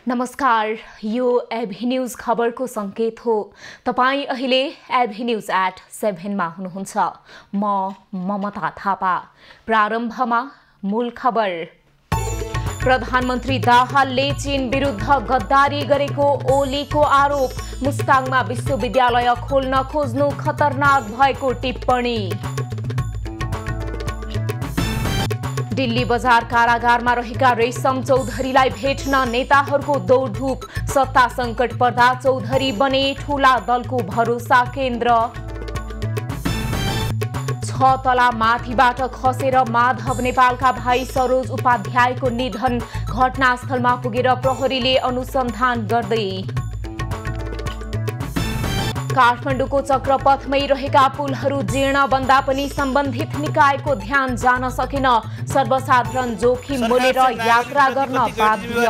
नमस्कार, यो AB news खबरको संकेत हो। तपाई अहिले एबी न्यूज @7 मा हुनुहुन्छ। म ममता थापा। प्रारम्भमा मूल खबर। प्रधानमन्त्री दाहालले चीन विरुद्ध गद्दारी गरेको ओलीको आरोप। मुस्ताङमा विश्वविद्यालय खोल्न खोज्नु खतरनाक भएको टिप्पणी। दिल्ली बजार कारागारमा रहेका रेशम चौधरीलाई भेट्न नेताहरूको दौडधुप। सत्ता संकट पर्दा चौधरी बने ठूला दलको भरोसा केन्द्र। 6 तला माथिबाट खसेर माधव नेपालका भाइ सरोज उपाध्यायको निधन। घटनास्थलमा पुगेर प्रहरीले अनुसन्धान गर्दै। काठमाडौँको चक्रपथमै रहेका पुलहरू जीर्ण बन्दा पनि सम्बन्धित निकायको ध्यान जान सकेन। सर्वसाधारण जोखिम मोलेर यात्रा गर्न बाध्य।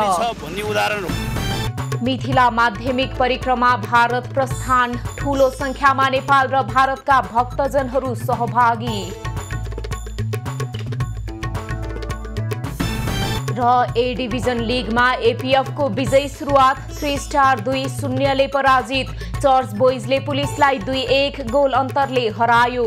मिथिला माध्यमिक परिक्रमा भारत प्रस्थान। ठूलो संख्यामा नेपाल र भारतका भक्तजनहरू सहभागी। र ए डिभिजन लिगमा एपीएफको विजयी सुरुवात। 3 स्टार 2-0 ले पराजित। चर्च बोइजले पुलिसलाई 2-1 गोल अन्तरले हरायो।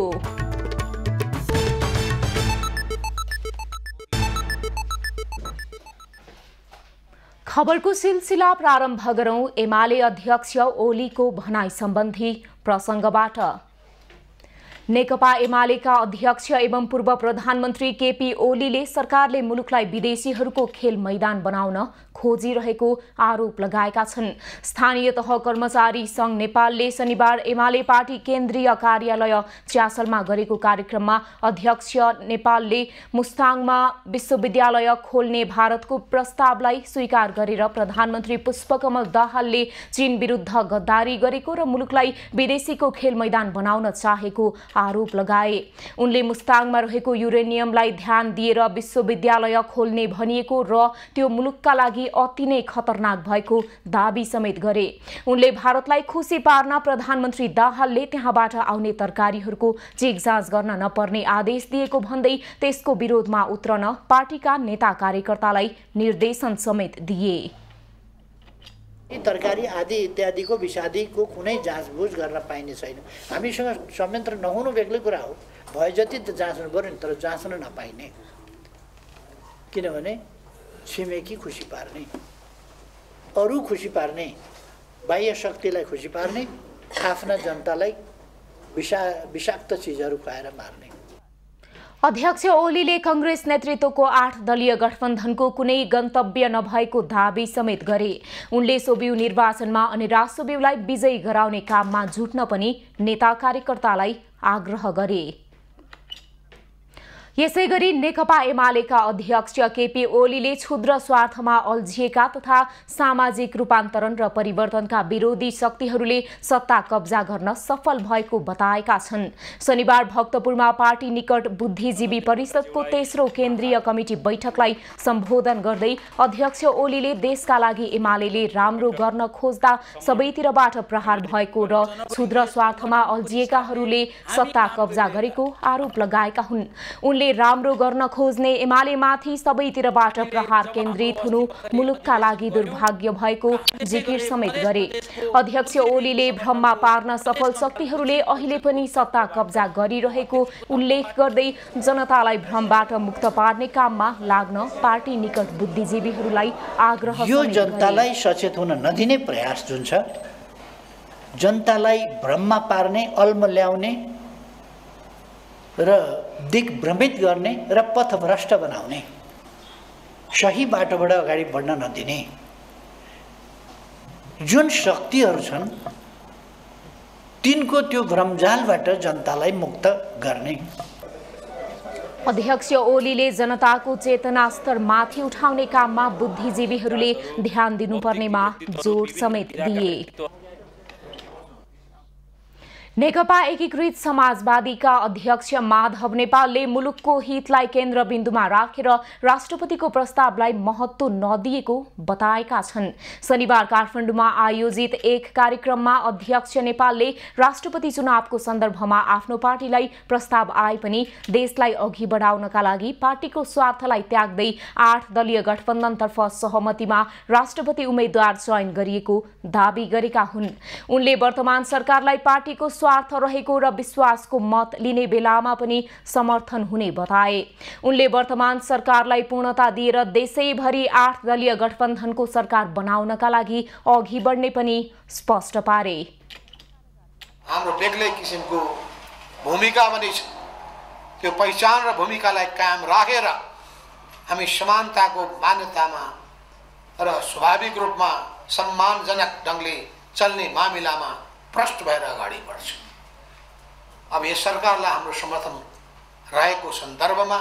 खबरको सिलसिला प्रारम्भ गरौं एमाले अध्यक्ष ओलीको भनाई सम्बन्धी प्रसंगबाट। नेकपा एमालेका अध्यक्ष एवं पूर्व प्रधानमन्त्री केपी ओलीले सरकारले मुलुकलाई विदेशीहरूको खेल मैदान बनाउन खोजिरहेको आरोप लगाएका छन्। स्थानीय तह कर्मचारी संघ नेपालले शनिबार एमाले पार्टी केन्द्रीय कार्यालय च्यासलमा गरेको कार्यक्रममा अध्यक्ष नेपालले मुस्ताङमा विश्वविद्यालय खोल्ने भारतको प्रस्तावलाई स्वीकार गरेर प्रधानमन्त्री पुष्पकमल दाहालले चीन विरुद्ध गद्दारी गरेको र मुलुकलाई विदेशीको खेल मैदान बनाउन चाहेको आरोप लगाए। उनले मुस्ताङमा रहेको युरेनियमलाई ध्यान दिएर विश्वविद्यालय खोल्ने भनिएको र त्यो मुलुकका लागि अति नै खतरनाक भएको दाबी समेत गरे। उनले भारतलाई खुसी पार्न प्रधानमन्त्री दाहालले त्यहाँबाट आउने तरकारीहरूको चेक जाँच गर्न नपर्ने आदेश दिएको भन्दै त्यसको विरोधमा उत्रन पार्टीका नेता कार्यकर्तालाई निर्देशन समेत दिए। तरकारी आदि इत्यादिको विषादीको कुनै जाँचबुझ गर्न पाइने छैन। हामीसँग संयन्त्र नहुनु बेग्लै कुरा हो, भए जति त जाँच्नु पर्यो नि, तर जाँच्न नपाइने। किनभने छिमेकी खुसी पार्ने, अरू खुसी पार्ने, बाह्य शक्तिलाई खुसी पार्ने, आफ्ना जनतालाई विषाक्त चिजहरू खुवाएर मार्ने। अध्यक्ष ओलीले कांग्रेस नेतृत्वको 8 दलीय गठबन्धनको कुनै गन्तव्य नभएको दाबी समेत गरे। उनले सोबिउ निर्वाचनमा अनिराज सोबिउलाई विजयी गराउने काममा जुट्न पनि नेता कार्यकर्तालाई आग्रह गरे। यसैगरी नेकपा एमालेका अध्यक्ष केपी ओलीले क्षुद्र स्वार्थमा अल्झिएका तथा सामाजिक रूपान्तरण र परिवर्तनका विरोधी शक्तिहरूले सत्ता कब्जा गर्न सफल भएको बताएका छन्। शनिबार भक्तपुरमा पार्टी निकट बुद्धिजीवी परिषदको तेस्रो केन्द्रीय कमिटी बैठकलाई सम्बोधन गर्दै अध्यक्ष ओलीले देशका लागि एमालेले राम्रो गर्न खोज्दा सबैतिरबाट प्रहार भएको र क्षुद्र स्वार्थमा अल्झिएकाहरूले सत्ता कब्जा गरेको आरोप लगाएका हुन्। उनले राम्रो गर्न खोज्ने एमालेमाथि सबैतिरबाट प्रहार केन्द्रित हुनु मुलुकका लागि दुर्भाग्य भएको जिकिर समेत गरे। अध्यक्ष ओलीले भ्रममा पार्न सफल शक्तिहरूले अहिले पनि सत्ता कब्जा गरिरहेको उल्लेख गर्दै जनतालाई भ्रमबाट मुक्त पार्ने काममा लाग्न पार्टी निकट बुद्धिजीवीहरूलाई आग्रह यो जनतालाई सचेत हुन नदिने प्रयास जुन छ, जनतालाई भ्रममा पार्ने, अल्मल्याउने र दिग्भ्रमित गर्ने र पथभ्रष्ट बनाउने, सही बाटोबाट अगाडि बढ्न नदिने जुन शक्तिहरू छन्, तिनको त्यो भ्रमजालबाट जनतालाई मुक्त गर्ने। अध्यक्ष ओलीले जनताको चेतना स्तर माथि उठाउने काममा बुद्धिजीवीहरूले ध्यान दिनुपर्नेमा जोड समेत दिए। नेकपा एकीकृत समाजवादीका अध्यक्ष माधव नेपालले मुलुकको हितलाई केन्द्रबिन्दुमा राखेर राष्ट्रपतिको प्रस्तावलाई महत्त्व नदिएको बताएका छन्। शनिबार काठमाडौँमा आयोजित एक कार्यक्रममा अध्यक्ष नेपालले राष्ट्रपति चुनावको सन्दर्भमा आफ्नो पार्टीलाई प्रस्ताव आए पनि देशलाई अघि बढाउनका लागि पार्टीको स्वार्थलाई त्याग्दै 8 दलीय गठबन्धनतर्फ सहमतिमा राष्ट्रपति उम्मेद्वार चयन गरिएको दाबी गरेका हुन्। उनले वर्तमान सरकारलाई पार्टीको स्वार्थ रहेको र विश्वासको मत लिने बेलामा पनि समर्थन हुने बताए। उनले वर्तमान सरकारलाई पूर्णता दिएर देशैभरि 8 दलीय गठबन्धनको सरकार बनाउनका लागि अघि बढ्ने पनि स्पष्ट पारे। हाम्रो बेग्लै किसिमको भूमिका पनि छ। त्यो पहिचान र भूमिकालाई कायम राखेर हामी समानताको मान्यतामा र स्वाभाविक रूपमा सम्मानजनक ढङ्गले चल्ने मामिलामा प्रष्ट भएर अगाडि बढ्छौँ। अब यस सरकारलाई हाम्रो समर्थन रहेको सन्दर्भमा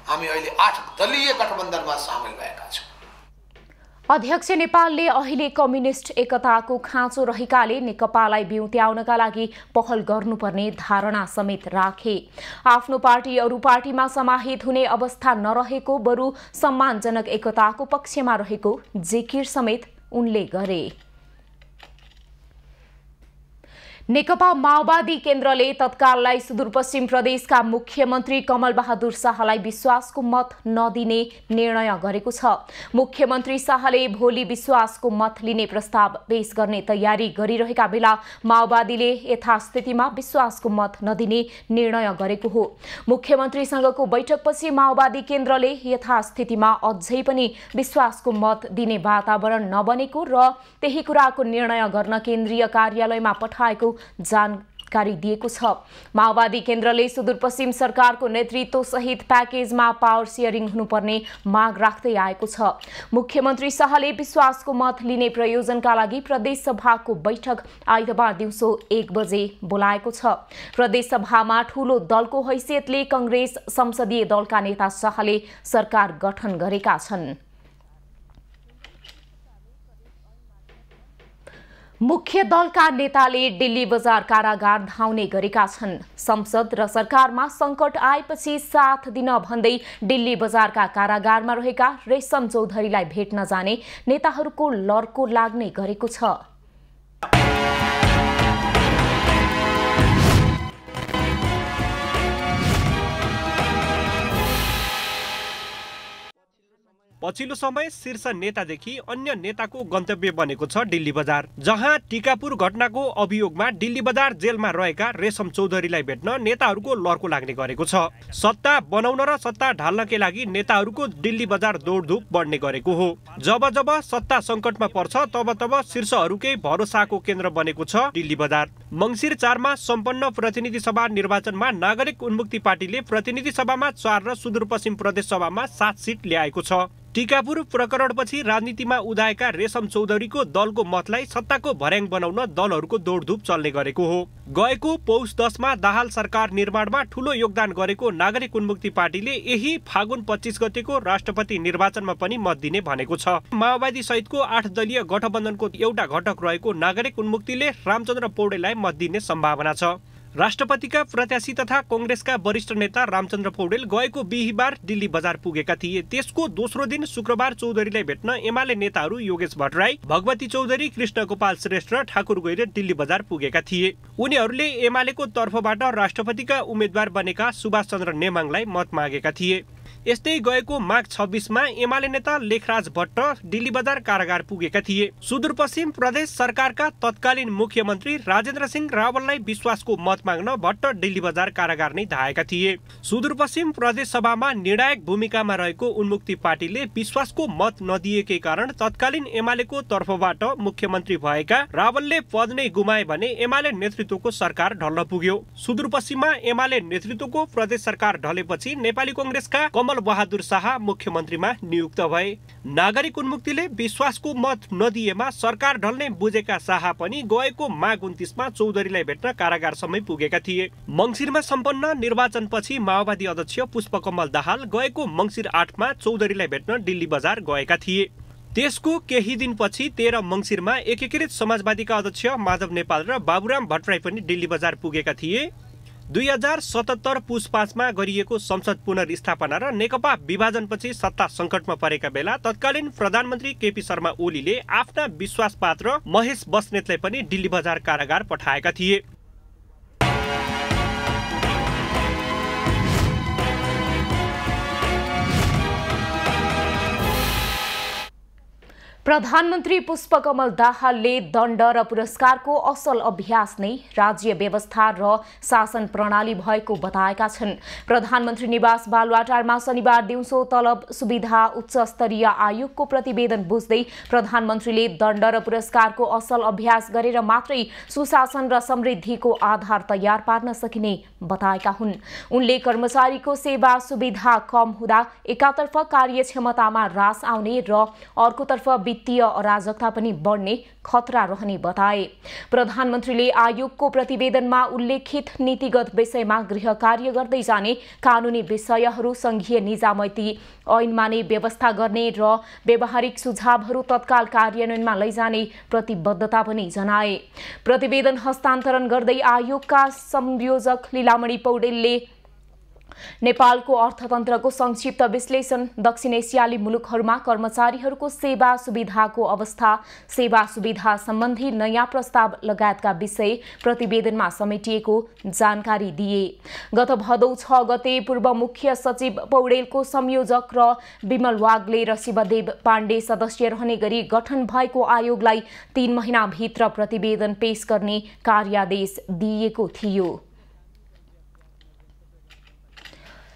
हामी अहिले 8 दलीय गठबन्धनमा सामेल भएका छौँ। अध्यक्ष नेपालले अहिले कम्युनिस्ट एकताको खाँचो रहेकाले नेकपालाई बिउत्याउनका लागि पहल गर्नुपर्ने धारणा समेत राखे। आफ्नो पार्टी अरू पार्टीमा समाहित हुने अवस्था नरहेको बरु सम्मानजनक एकताको पक्षमा रहेको जिकिर समेत उनले गरे। नेकपा माओवादी केन्द्रले तत्काललाई सुदूरपश्चिम प्रदेशका मुख्यमन्त्री कमल बहादुर शाहलाई विश्वासको मत नदिने निर्णय गरेको छ। मुख्यमन्त्री शाहले भोलि विश्वासको मत लिने प्रस्ताव पेश गर्ने तयारी गरिरहेका बेला माओवादीले यथास्थितिमा विश्वासको मत नदिने निर्णय गरेको हो। मुख्यमन्त्रीसँगको बैठकपछि माओवादी केन्द्रले यथास्थितिमा अझै पनि विश्वासको मत दिने वातावरण नबनेको र त्यही कुराको निर्णय गर्न केन्द्रीय कार्यालयमा पठाएको जानकारी दिएको छ। माओवादी केन्द्रले सुदूरपश्चिम सरकारको नेतृत्व सहित प्याकेजमा पावर सेयरिङ हुनुपर्ने माग राख्दै आएको छ। मुख्यमन्त्री शाहले विश्वासको मत लिने प्रयोजनका लागि प्रदेश सभाको बैठक आइतबार दिउँसो 1 बजे बोलाएको छ। प्रदेश सभामा ठूलो दलको हैसियतले कांग्रेस संसदीय दलका नेता शाहले सरकार गठन गरेका छन्। मुख्य दलका नेताले दिल्ली बजार कारागार धाउने गरेका छन्। संसद र सरकारमा संकट आएपछि साथ दिन भन्दै दिल्ली बजारका कारागारमा रहेका रेशम चौधरीलाई भेट्न जाने नेताहरूको लर्को लाग्ने गरेको छ। पछिल्लो समय शीर्ष नेतादेखि अन्य नेताको गन्तव्य बनेको छ दिल्ली बजार, जहाँ टिकापुर घटनाको अभियोगमा दिल्ली बजार जेलमा रहेका रेशम चौधरीलाई भेट्न नेताहरूको लर्को लाग्ने गरेको छ। सत्ता बनाउन र सत्ता ढाल्नकै लागि नेताहरूको दिल्ली बजार दौडधुप बढ्ने गरेको हो। जब जब सत्ता संकटमा पर्छ तब तब शीर्षहरूकै भरोसाको केन्द्र बनेको छ दिल्ली बजार। मंसिर 4 मा सम्पन्न प्रतिनिधि सभा निर्वाचनमा नागरिक उन्मुक्ति पार्टीले प्रतिनिधि सभामा 4 र सुदूरपश्चिम प्रदेश सभामा 7 सिट ल्याएको छ। टिकापुर प्रकरणपछि राजनीतिमा उदाएका रेशम चौधरीको दलको मतलाई सत्ताको भर्याङ बनाउन दलहरूको दौडधुप चल्ने गरेको हो। गएको पौष 10 मा दाहाल सरकार निर्माणमा ठूलो योगदान गरेको नागरिक उन्मुक्ति पार्टीले यही फागुन 25 गतेको राष्ट्रपति निर्वाचनमा पनि मत दिने भनेको छ। माओवादी सहितको 8 दलीय गठबन्धनको एउटा घटक रहेको नागरिक उन्मुक्तिले रामचन्द्र पौडेललाई मत दिने सम्भावना छ। राष्ट्रपतिका प्रत्याशी तथा कांग्रेसका वरिष्ठ नेता रामचन्द्र पौडेल गएको बिहीबार दिल्ली बजार पुगेका थिए। त्यसको दोस्रो दिन शुक्रबार चौधरीलाई भेट्न एमाले नेताहरू योगेश भट्टराई, भगवती चौधरी, कृष्ण गोपाल श्रेष्ठ र ठाकुर गैरे दिल्ली बजार पुगेका थिए। उनीहरूले एमालेको तर्फबाट राष्ट्रपतिका उम्मेद्वार बनेका सुभाष चन्द्र नेमाङलाई मत मागेका थिए। यस्तै गएको माघ 26 मा एमाले नेता लेखराज भट्ट दिल्ली बजार कारागार पुगेका थिए। सुदूरपश्चिम प्रदेश सरकारका तत्कालीन मुख्यमन्त्री राजेन्द्र सिंह रावललाई विश्वासको मत माग्न भट्ट दिल्ली बजार कारागार नै धाएका थिए। सुदूरपश्चिम प्रदेश सभामा निर्णायक भूमिकामा रहेको उन्मुक्ति पार्टीले विश्वासको मत नदिएकै कारण तत्कालीन एमालेको तर्फबाट मुख्यमन्त्री भएका रावलले पद नै गुमाए भने एमाले नेतृत्वको सरकार ढल्न पुग्यो। सुदूरपश्चिममा एमाले नेतृत्वको प्रदेश सरकार ढलेपछि नेपाली कांग्रेसका कमल बहादुर शाह मुख्यमन्त्रीमा नियुक्त भए। नागरिक उन्मुक्तिले विश्वासको मत नदिएमा सरकार ढल्ने बुझेका शाह पनि गएको माघ 29 मा चौधरीलाई भेट्न कारागारसम्मै पुगेका थिए। मंसिरमा सम्पन्न निर्वाचनपछि माओवादी अध्यक्ष पुष्पकमल दाहाल गएको मंसिर 8 मा चौधरीलाई भेट्न दिल्ली बजार गएका थिए। त्यसको केही दिनपछि 13 मङ्सिरमा एकीकृत समाजवादीका अध्यक्ष माधव नेपाल र बाबुराम भट्टराई पनि दिल्ली बजार पुगेका थिए। 2077 पुस 5 मा गरिएको संसद पुनर्स्थापना र नेकपा विभाजनपछि सत्ता सङ्कटमा परेका बेला तत्कालीन प्रधानमन्त्री केपी शर्मा ओलीले आफ्ना विश्वासपात्र महेश बस्नेतलाई पनि दिल्ली बजार कारागार पठाएका थिए। प्रधानमन्त्री पुष्पकमल दाहालले दण्ड र पुरस्कारको असल अभ्यास नै राज्य व्यवस्था र शासन प्रणाली भएको बताएका छन्। प्रधानमन्त्री निवास बालुवाटारमा शनिबार दिउँसो तलब सुविधा उच्च स्तरीय आयोगको प्रतिवेदन बुझ्दै प्रधानमन्त्रीले दण्ड र पुरस्कारको असल अभ्यास गरेर मात्रै सुशासन र समृद्धिको आधार तयार पार्न सकिने बताएका हुन्। उनले कर्मचारीको सेवा सुविधा कम हुँदा एकातर्फ कार्यक्षमतामा ह्रास आउने र अर्कोतर्फ वित्तीय अराजकता पनि बढ्ने खतरा रहने बताए। प्रधानमन्त्रीले आयोगको प्रतिवेदनमा उल्लेखित नीतिगत विषयमा गृह कार्य गर्दै जाने, कानूनी विषयहरू संघीय निजामती ऐनमा नै व्यवस्था गर्ने र व्यावहारिक सुझावहरू तत्काल कार्यान्वयनमा लैजाने प्रतिबद्धता पनि जनाए। प्रतिवेदन हस्तान्तरण गर्दै आयोगका संयोजक लीलामणि पौडेलले नेपालको अर्थतन्त्रको संक्षिप्त विश्लेषण, दक्षिण एसियाली मुलुकहरूमा कर्मचारीहरूको सेवा सुविधाको अवस्था, सेवा सुविधा सम्बन्धी नयाँ प्रस्ताव लगायतका विषय प्रतिवेदनमा समेटिएको जानकारी दिए। गत भदौ 6 गते पूर्व मुख्य सचिव पौडेलको संयोजक र विमल वाग्ले र शिवदेव पाण्डे सदस्य रहने गरी गठन भएको आयोगलाई 3 महिनाभित्र प्रतिवेदन पेश गर्ने कार्यादेश दिइएको थियो।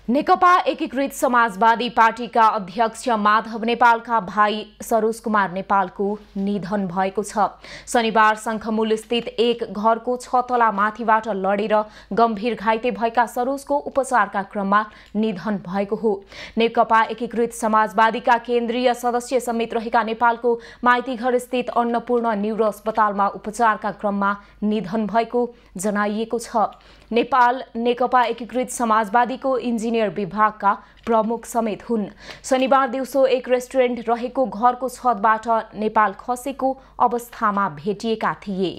नेकपा एकीकृत समाजवादी पार्टीका अध्यक्ष माधव नेपालका भाइ सरोज कुमार नेपालको निधन भएको छ। शनिबार शङ्खमूल स्थित एक घरको 6 तला माथिबाट लडेर गम्भीर घाइते भएका सरोजको उपचारका क्रममा निधन भएको हो। नेकपा एकीकृत समाजवादीका केन्द्रीय सदस्य समेत रहेका नेपालको माइतीघर स्थित अन्नपूर्ण न्यूरो अस्पतालमा उपचारका क्रममा निधन भएको जनाइएको छ। नेपाल नेकपा एकीकृत समाजवादीको इन्जिनियर विभागका प्रमुख समेत हुन्। शनिबार दिउँसो एक रेस्टुरेन्ट रहेको घरको छतबाट नेपाल खसेको अवस्थामा भेटिएका थिए।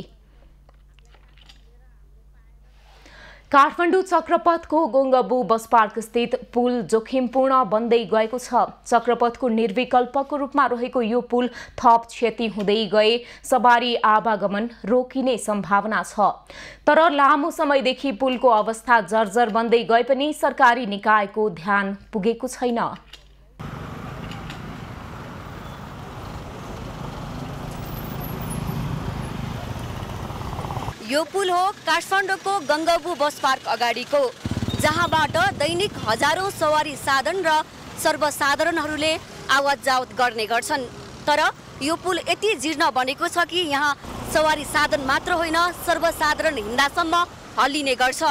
काठमाडौँ चक्रपथको गोङ्गबु बस पार्क स्थित पुल जोखिमपूर्ण बन्दै गएको छ। चक्रपथको निर्विकल्पको रूपमा रहेको यो पुल थप क्षति हुँदै गए सवारी आवागमन रोकिने सम्भावना छ। तर लामो समयदेखि पुलको अवस्था जर्जर बन्दै गए पनि सरकारी निकायको ध्यान पुगेको छैन। यो पुल हो काठमाडौँको गङ्गबु बस पार्क अगाडिको, जहाँबाट दैनिक हजारौं सवारी साधन र सर्वसाधारणहरूले आवत जावत गर्ने गर्छन्। तर यो पुल यति जीर्ण बनेको छ कि यहाँ सवारी साधन मात्र होइन, सर्वसाधारण हिँड्दासम्म हल्लिने गर्छ।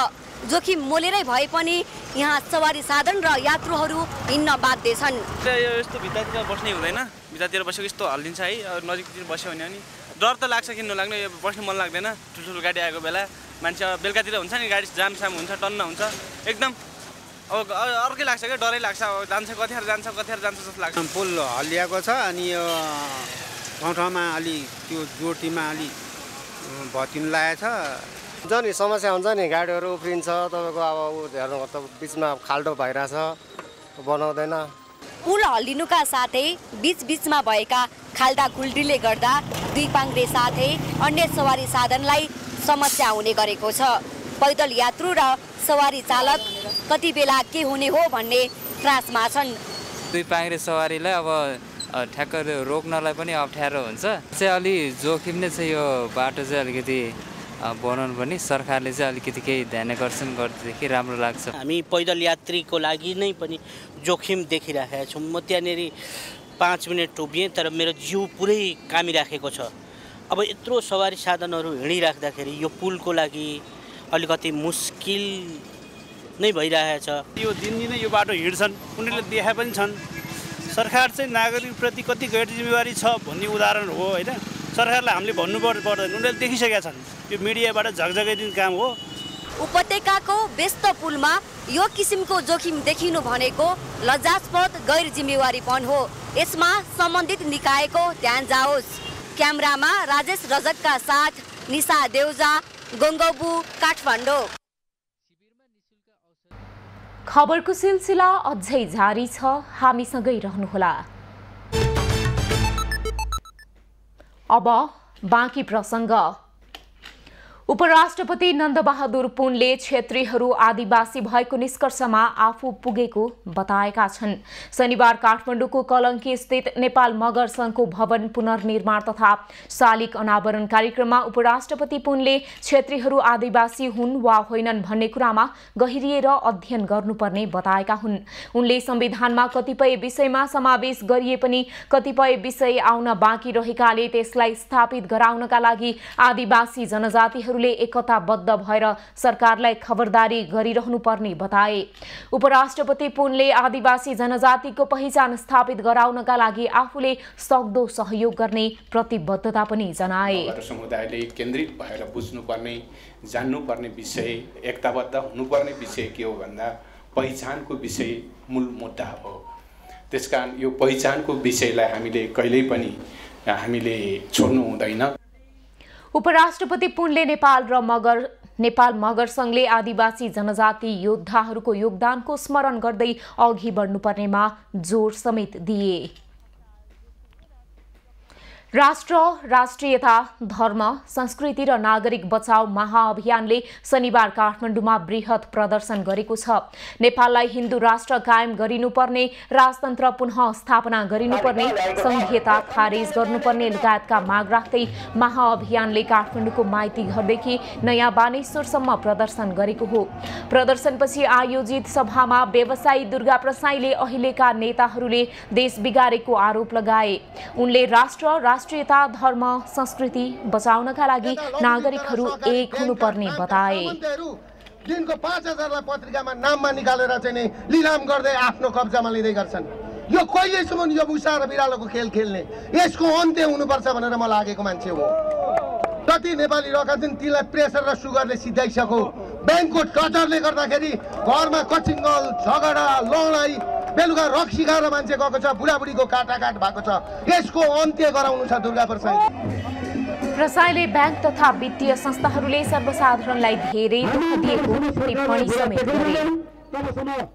जोखिम मोलेरै भए पनि यहाँ सवारी साधन र यात्रुहरू हिँड्न बाध्य छन्। यस्तो भित्रतिर बस्नै हुँदैन, भित्रतिर बसेको यस्तो हल्लिन्छ है। नजिकतिर बस्यो भने अनि डर त लाग्छ, किन नलाग्ने, बस्नु मन लाग्दैन। ठुल्ठुलो गाडी आएको बेला मान्छे बेलुकातिर हुन्छ नि, गाडी जामसाम हुन्छ, टन्न हुन्छ, एकदम अब अर्कै लाग्छ क्या, डरै लाग्छ। जान्छ कतिखेर जान्छ जस्तो लाग्छ। पुल हल्लिएको छ अनि यो ठाउँ ठाउँमा अलि त्यो जोटीमा अलि भत्किनु लागेको छ। हुन्छ नि, समस्या हुन्छ नि, गाडीहरू उफ्रिन्छ तपाईँको। अब हेर्नु त बिचमा खाल्डो भइरहेछ, बनाउँदैन। पुल हल्लिनुका साथै बीचमा भएका खाल्डा खुल्डीले गर्दा दुई पाङ्ग्रे साथै अन्य सवारी साधनलाई समस्या हुने गरेको छ। पैदल यात्रु र सवारी चालक कति बेला के हुने हो भन्ने त्रासमा छन्। दुई पाङ्ग्रे सवारीलाई अब ठ्याक्क रोक्नलाई पनि अप्ठ्यारो हुन्छ। चाहिँ अलि जोखिम नै छ यो बाटो चाहिँ, अलिकति बनाउनु पनि सरकारले चाहिँ अलिकति केही ध्यानाकर्षण गर्दैदेखि राम्रो लाग्छ। हामी पैदल यात्रीको लागि नै पनि जोखिम देखिराखेका छौँ। म त्यहाँनिर 5 मिनट उभिएँ, तर मेरो जिउ पुरै कामिराखेको छ। अब यत्रो सवारी साधनहरू हिँडिराख्दाखेरि यो पुलको लागि अलिकति मुस्किल नै भइरहेको छ। यो दिनदिनै यो बाटो हिँड्छन्, उनीहरूले देखा पनि छन्। सरकार चाहिँ नागरिकप्रति कति गैर जिम्मेवारी छ भन्ने उदाहरण हो होइन। सरकारलाई हामीले भन्नु पर्दैन, उनीहरूले देखिसकेका छन्। यो मिडियाबाट झकझकै दिन काम हो। उपत्यकाको व्यस्त पुलमा यो किसिमको जोखिम देखिनु भनेको लज्जास्पद गैर जिम्मेवारीपन हो। यसमा सम्बन्धित निकायको ध्यान जाओस्। क्यामेरामा राजेश रजकका साथ निशा देउजा, गङ्गबु, काठमाडौँ। खबरको सिलसिला अझै जारी छ, हामीसँगै रहनुहोला। अब बाँकी प्रसङ्ग। उपराष्ट्रपति नन्दबहादुर पुनले क्षेत्रीहरू आदिवासी भएको निष्कर्षमा आफू पुगेको बताएका छन्। शनिबार काठमाडौँको कलङ्की स्थित नेपाल मगर संघको भवन पुनर्निर्माण तथा शालिग अनावरण कार्यक्रममा उपराष्ट्रपति पुनले क्षेत्रीहरू आदिवासी हुन् वा होइनन् भन्ने कुरामा गहिरिएर अध्ययन गर्नुपर्ने बताएका हुन्। उनले संविधानमा कतिपय विषयमा समावेश गरिए पनि कतिपय विषय आउन बाँकी रहेकाले त्यसलाई स्थापित गराउनका लागि आदिवासी जनजातिहरूले एकताबद्ध भएर सरकारलाई खबरदारी गरिरहनुपर्ने बताए। उपराष्ट्रपति पुनले आदिवासी जनजातिको पहिचान स्थापित गराउनका लागि आफूले सक्दो सहयोग गर्ने प्रतिबद्धता पनि जनाए। समुदायले केन्द्रित भएर बुझ्नुपर्ने, जान्नुपर्ने विषय, एकताबद्ध हुनुपर्ने विषय के हो भन्दा पहिचानको विषय मूल मुद्दा हो। त्यसकारण यो पहिचानको विषयलाई हामीले कहिल्यै पनि छोड्नु हुँदैन। उपराष्ट्रपति पुनले नेपाल मगर संघले आदिवासी जनजाति योद्धाहरूको योगदानको स्मरण गर्दै अघि बढ्नुपर्नेमा जोड समेत दिए। राष्ट्र, राष्ट्रियता, धर्म, संस्कृति र नागरिक बचाउ महाअभियानले शनिबार काठमाडौँमा बृहत प्रदर्शन गरेको छ। नेपाललाई हिन्दू राष्ट्र कायम गरिनुपर्ने, राजतन्त्र पुनः स्थापना गरिनुपर्ने, संघीयता खारेज गर्नुपर्ने लगायतका माग राख्दै महाअभियानले काठमाडौँको माइती घरदेखि नयाँ बानेश्वरसम्म प्रदर्शन गरेको हो। प्रदर्शनपछि आयोजित सभामा व्यवसायी दुर्गा प्रसाईले अहिलेका नेताहरूले देश बिगारेको आरोप लगाए। उनले राष्ट्रियता, धर्म, संस्कृति बचाउनका लागि नागरिकहरू एक हुनुपर्ने बताए। दिनको 5000लाई पत्रिकामा नाममा निकालेर चाहिँ नि लिलाम गर्दै आफ्नो कब्जामा लिँदै गर्छन्। यो कहिलेसम्म यो मुसा र बिरालोको खेल खेल्ने? यसको अन्त्य हुनुपर्छ भनेर म लागेको मान्छे हो। कति नेपाली रहेका छन् तिनलाई प्रेसर र सुगरले सिधाइसक्यो। ब्याङ्कको टचरले गर्दाखेरि घरमा कचिङ्गल, झगडा, लडाई, बेलुका रक्सी खाएर मान्छे गएको छ, बुढाबुढीको काटाकाट भएको छ। यसको अन्त्य गराउनु छ दुर्गा प्रसाई। प्रसाईले ब्याङ्क तथा वित्तीय संस्थाहरूले सर्वसाधारणलाई धेरै दुःख दिएको टिप्पणी समेत गरे।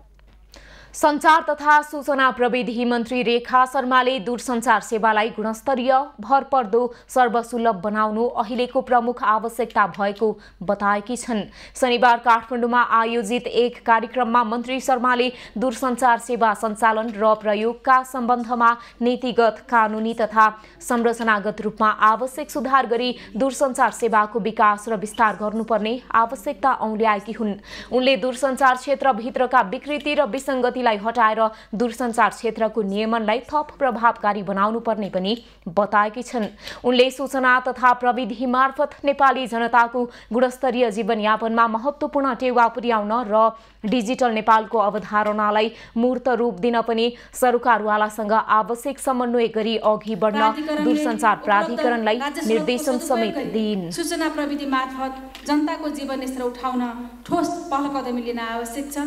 संचार तथा सूचना प्रविधि मन्त्री रेखा शर्माले दूरसञ्चार सेवालाई गुणस्तरीय, भरपर्दो, सर्वसुलभ बनाउनु अहिलेको प्रमुख आवश्यकता भएको बताएकी छन्। शनिबार काठमाडौँमा आयोजित एक कार्यक्रममा मन्त्री शर्माले दूरसञ्चार सेवा सञ्चालन र प्रयोगका सम्बन्धमा नीतिगत, कानुनी तथा संरचनागत रूपमा आवश्यक सुधार गरी दूरसञ्चार सेवाको विकास र विस्तार गर्नुपर्ने आवश्यकता औल्याएकी हुन्। उनले दूरसञ्चार क्षेत्रभित्रका विकृति र विसङ्गतिलाई हटाएर दूरसञ्चार क्षेत्रको नियमनलाई थप प्रभावकारी बनाउनु पर्ने पनि बताएकी छन्। उनले सूचना तथा प्रविधि मार्फत नेपाली जनताको गुणस्तरीय जीवनयापनमा महत्त्वपूर्ण टेवा पुर्याउन र डिजिटल नेपालको अवधारणालाई मूर्त रूप दिन पनि सरकारवालासँग आवश्यक समन्वय गरी अघि बढ्न दूरसञ्चार प्राधिकरणलाई निर्देशन समेत दिइन्। सूचना प्रविधि मार्फत जनताको जीवन स्तर उठाउन ठोस पहल कदमी लिन आवश्यक छ।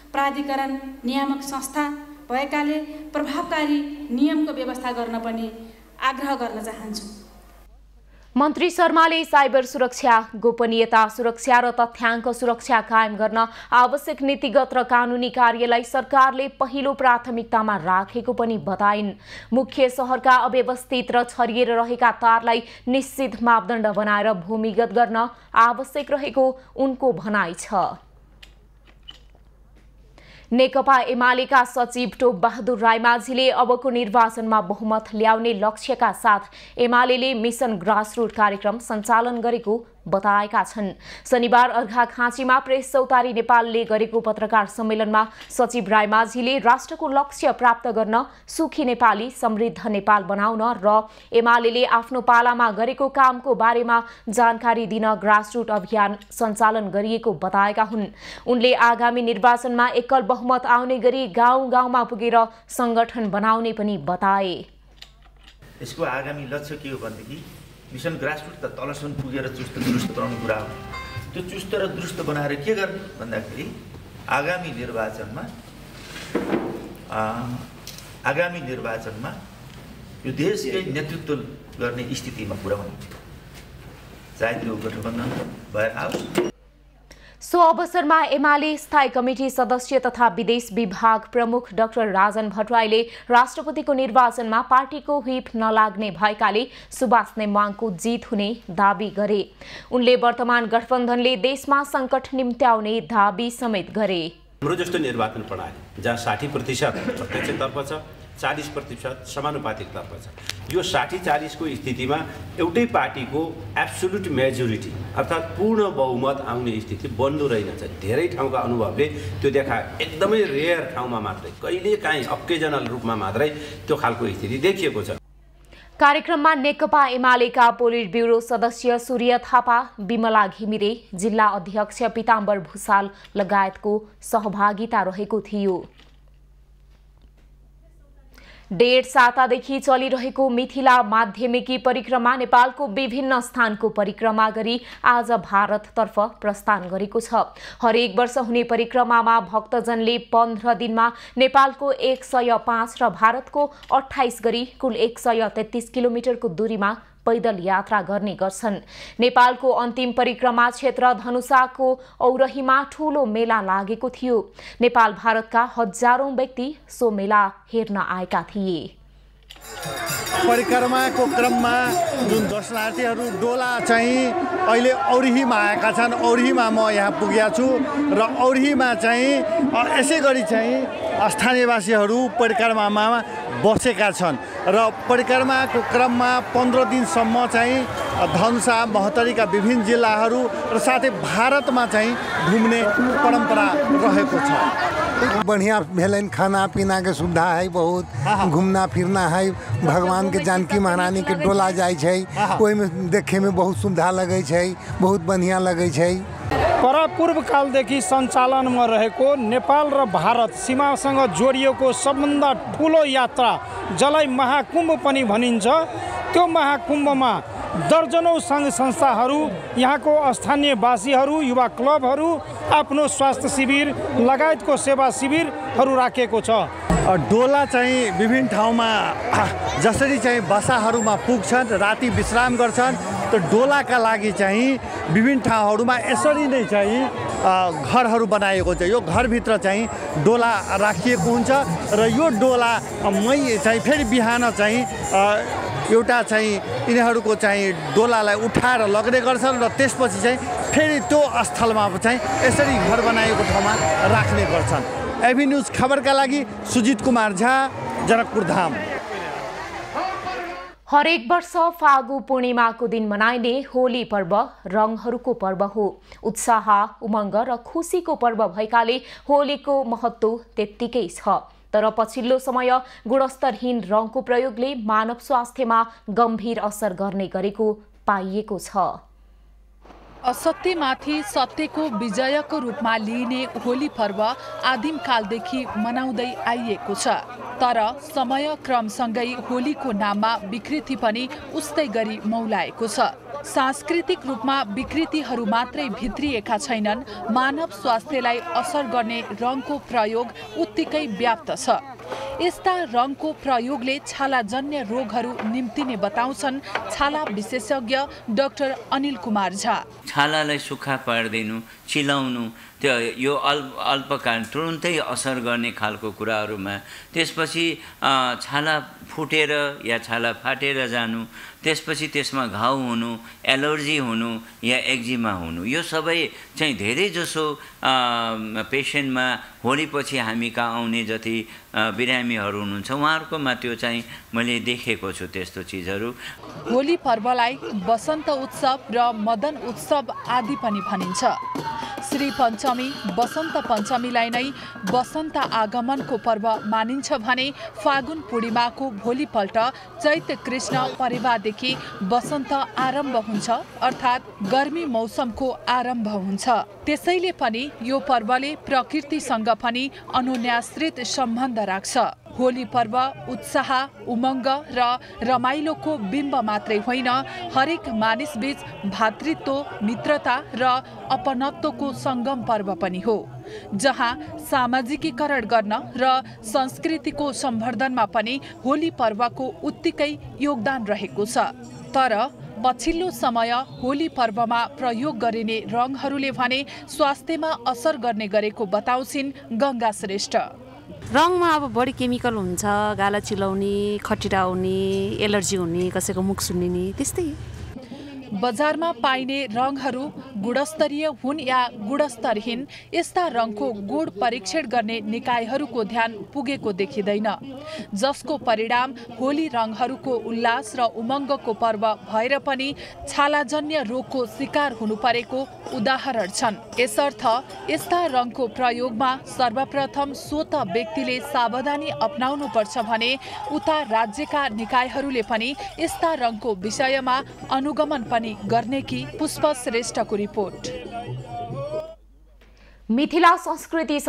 प्राधिकरण नियामक संस्था भएकाले प्रभावकारी नियमको व्यवस्था गर्न पनि आग्रह गर्न चाहन्छु। मन्त्री शर्माले साइबर सुरक्षा, गोपनीयता सुरक्षा र तथ्याङ्क सुरक्षा कायम गर्न आवश्यक नीतिगत र कानुनी कार्यलाई सरकारले पहिलो प्राथमिकतामा राखेको पनि बताइन्। मुख्य शहरका अव्यवस्थित र छरिएर रहेका तारलाई निश्चित मापदण्ड बनाएर भूमिगत गर्न आवश्यक रहेको उनको भनाइ छ। नेकपा एमालेका सचिव टोप बहादुर रायमाझीले अबको निर्वाचनमा बहुमत ल्याउने लक्ष्यका साथ एमालेले मिसन ग्रासरुट कार्यक्रम सञ्चालन गरेको बताएका छन्। शनिबार अर्घाखाँचीमा प्रेस चौतारी नेपालले गरेको पत्रकार सम्मेलनमा सचिव रायमाझीले राष्ट्रको लक्ष्य प्राप्त गर्न सुखी नेपाली, समृद्ध नेपाल बनाउन र एमालेले आफ्नो पालामा गरेको कामको बारेमा जानकारी दिन ग्रासरुट अभियान सञ्चालन गरिएको बताएका हुन्। उनले आगामी निर्वाचनमा एकल बहुमत आउने गरी गाउँ गाउँमा पुगेर संगठन बनाउने पनि बताए। यसको आगामी लक्ष्य के हो भनेदेखि मिसन ग्रासरुट त तलसम्म पुगेर चुस्त दुरुस्त बनाउने कुरा हो। त्यो चुस्त र दुरुस्त बनाएर के गर्ने भन्दाखेरि आगामी निर्वाचनमा यो देशकै नेतृत्व गर्ने स्थितिमा पुर्याउने, चाहे त्यो गठबन्धन भएर आओस्। सो अवसरमा एमाले स्थायी कमिटी सदस्य तथा विदेश विभाग प्रमुख डाक्टर राजन भट्टराईले राष्ट्रपतिको निर्वाचनमा पार्टीको व्हिप नलाग्ने भएकाले सुभाष नेमाङको जित हुने दाबी गरे। उनले वर्तमान गठबन्धनले देशमा सङ्कट निम्त्याउने दाबी समेत गरे। हाम्रो जस्तो निर्वाचन प्रणाली जहाँ 60% प्रत्यक्षतर्फ छ, 40% समानुपातिकतर्फ छ, यो 60-40 को स्थितिमा एउटै पार्टीको एब्सोल्युट मेजोरिटी अर्थात् पूर्ण बहुमत आउने स्थिति बन्द रहेनछ। धेरै ठाउँका अनुभवले त्यो देखायो। एकदमै रेयर ठाउँमा मात्रै, कहिलेकाहीँ अकेजनल रूपमा मात्रै त्यो खालको स्थिति देखिएको छ। कार्यक्रममा नेकपा एमालेका पोलिट ब्युरो सदस्य सूर्य थापा, विमला घिमिरे, जिल्ला अध्यक्ष पीताम्बर भूषाल लगायतको सहभागिता रहेको थियो। 1.5 सातादेखि चलिरहेको मिथिला माध्यमिकी परिक्रमा नेपालको विभिन्न स्थानको परिक्रमा गरी आज भारततर्फ प्रस्थान गरेको छ। हरेक वर्ष हुने परिक्रमामा भक्तजनले 15 दिनमा नेपालको 105 र भारतको 28 गरी कुल 133 किलोमिटरको दूरीमा पैदल यात्रा गर्ने गर्छन्। नेपालको अन्तिम परिक्रमा क्षेत्र धनुषाको औरहीमा ठूलो मेला लागेको थियो। नेपाल भारतका हजारौं व्यक्ति सो मेला हेर्न आएका थिए। परिक्रमाको क्रममा जुन दर्शनार्थीहरू डोला चाहिँ अहिले औरहीमा आएका छन्, औरहीमा म यहाँ पुगेको छु र औरहीमा चाहिँ यसै गरी चाहिँ स्थानीयवासीहरू परिक्रमामा बसेका छन् र परिक्रमाको क्रममा 15 दिनसम्म चाहिँ धनुषा महोत्तरीका विभिन्न जिल्लाहरू र साथै भारतमा चाहिँ घुम्ने परम्परा रहेको छ। बढ़िया भेलन, खाना पीना के सुविधा है, बहुत घूमना फिरना है। भगवान के जानकी महारानी के डोला जाय छै, ओहि में देखे में बहुत सुविधा लगे छै, बहुत बढ़िया लगे छै। पूर्व कालदेखि सञ्चालनमा रहेको नेपाल र भारत सीमासँग जोडिएको सबभन्दा ठुलो यात्रा जसलाई महाकुम्भ पनि भनिन्छ, त्यो महाकुम्भमा दर्जनौं सङ्घ संस्थाहरू, यहाँको स्थानीयवासीहरू, युवा क्लबहरू आफ्नो स्वास्थ्य शिविर लगायतको सेवा शिविरहरू राखेको छ। डोला चाहिँ विभिन्न ठाउँमा जसरी चाहिँ बसाहरूमा पुग्छन्, राति विश्राम गर्छन्, त डोलाका लागि चाहिँ विभिन्न ठाउँहरूमा यसरी नै चाहिँ घरहरू बनाएको छ। यो घरभित्र चाहिँ डोला राखिएको हुन्छ र यो डोला चाहिँ फेरि बिहान चाहिँ एउटा चाहिँ यिनीहरूको चाहिँ डोलालाई उठाएर लग्ने गर्छन् र त्यसपछि चाहिँ फेरि त्यो स्थलमा चाहिँ यसरी घर बनाएको ठाउँमा राख्ने गर्छन्। एबी न्यूज खबरका लागि सुजित कुमार झा, जनकपुर धाम। हरेक वर्ष फागु पूर्णिमाको दिन मनाइने होली पर्व रङहरूको पर्व हो। उत्साह, उमङ्ग र खुसीको पर्व भएकाले होलीको महत्त्व त्यत्तिकै छ। तर पछिल्लो समय गुणस्तरहीन रङको प्रयोगले मानव स्वास्थ्यमा गम्भीर असर गर्ने गरेको पाइएको छ। असत्यमाथि सत्यको विजयको रूपमा लिइने होली पर्व आदिम कालदेखि मनाउँदै आइएको छ। तर समय क्रमसँगै होलीको नाममा विकृति पनि उस्तै गरी मौलाएको छ। सांस्कृतिक रूपमा विकृतिहरू मात्रै भित्रिएका छैनन्, मानव स्वास्थ्यलाई असर गर्ने रङको प्रयोग उत्तिकै व्याप्त छ। यस्ता रङको प्रयोगले छालाजन्य रोगहरू निम्तिने बताउँछन् छाला विशेषज्ञ डाक्टर अनिल कुमार झा। छालालाई सुक्खा पार्दिनु, चिलाउनु, त्यो यो अल्पकालीन तुरुन्तै असर गर्ने खालको कुराहरूमा, त्यसपछि छाला फुटेर या छाला फाटेर जानु, त्यसपछि त्यसमा घाउ हुनु, एलर्जी हुनु या एक्जिमा हुनु, यो सबै चाहिँ धेरैजसो पेसेन्टमा होलीपछि हामी कहाँ आउने जति बिरामीहरू हुनुहुन्छ उहाँहरूकोमा त्यो चाहिँ मैले देखेको छु त्यस्तो चिजहरू। होली पर्वलाई बसन्त उत्सव र मदन उत्सव आदि पनि भनिन्छ। श्री पञ्चमी, बसन्त पञ्चमीलाई नै बसन्त आगमनको पर्व मानिन्छ भने फागुन पूर्णिमाको भोलिपल्ट चैत्र कृष्ण परिवारदेखि बसन्त आरम्भ हुन्छ, अर्थात् गर्मी मौसमको आरम्भ हुन्छ। त्यसैले पनि यो पर्वले प्रकृतिसँग पनि अनुन्याश्रित सम्बन्ध राख्छ। होली पर्व उत्साह, उमङ्ग र रमाइलोको बिम्ब मात्रै होइन, हरेक मानिसबीच भातृत्व, मित्रता र अपनत्वको सङ्गम पर्व पनि हो, जहाँ सामाजिकीकरण गर्न र संस्कृतिको सम्वर्धनमा पनि होली पर्वको उत्तिकै योगदान रहेको छ। तर पछिल्लो समय होली पर्वमा प्रयोग गरिने रङहरूले भने स्वास्थ्यमा असर गर्ने गरेको बताउँछिन् गङ्गा श्रेष्ठ। रङमा अब बढी केमिकल हुन्छ, गाला चिलाउने, खटिरा हुने, एलर्जी हुने, कसैको मुख सुन्निने, त्यस्तै। बजारमा पाइने रङहरू गुणस्तरीय हुन् या गुणस्तरहीन, यस्ता रङको गुण परीक्षण गर्ने निकायहरूको ध्यान पुगेको देखिँदैन, जसको परिणाम होली रङहरूको उल्लास र उमङ्गको पर्व भएर पनि छालाजन्य रोगको शिकार हुनु परेको उदाहरण छन्। यसर्थ यस्ता रङको प्रयोगमा सर्वप्रथम स्वत व्यक्तिले सावधानी अपनाउनुपर्छ भने उता राज्यका निकायहरूले पनि यस्ता रङको विषयमा अनुगमन गर्ने कि पुष्प श्रेष्ठको रिपोर्ट। मिथिला संस्कृति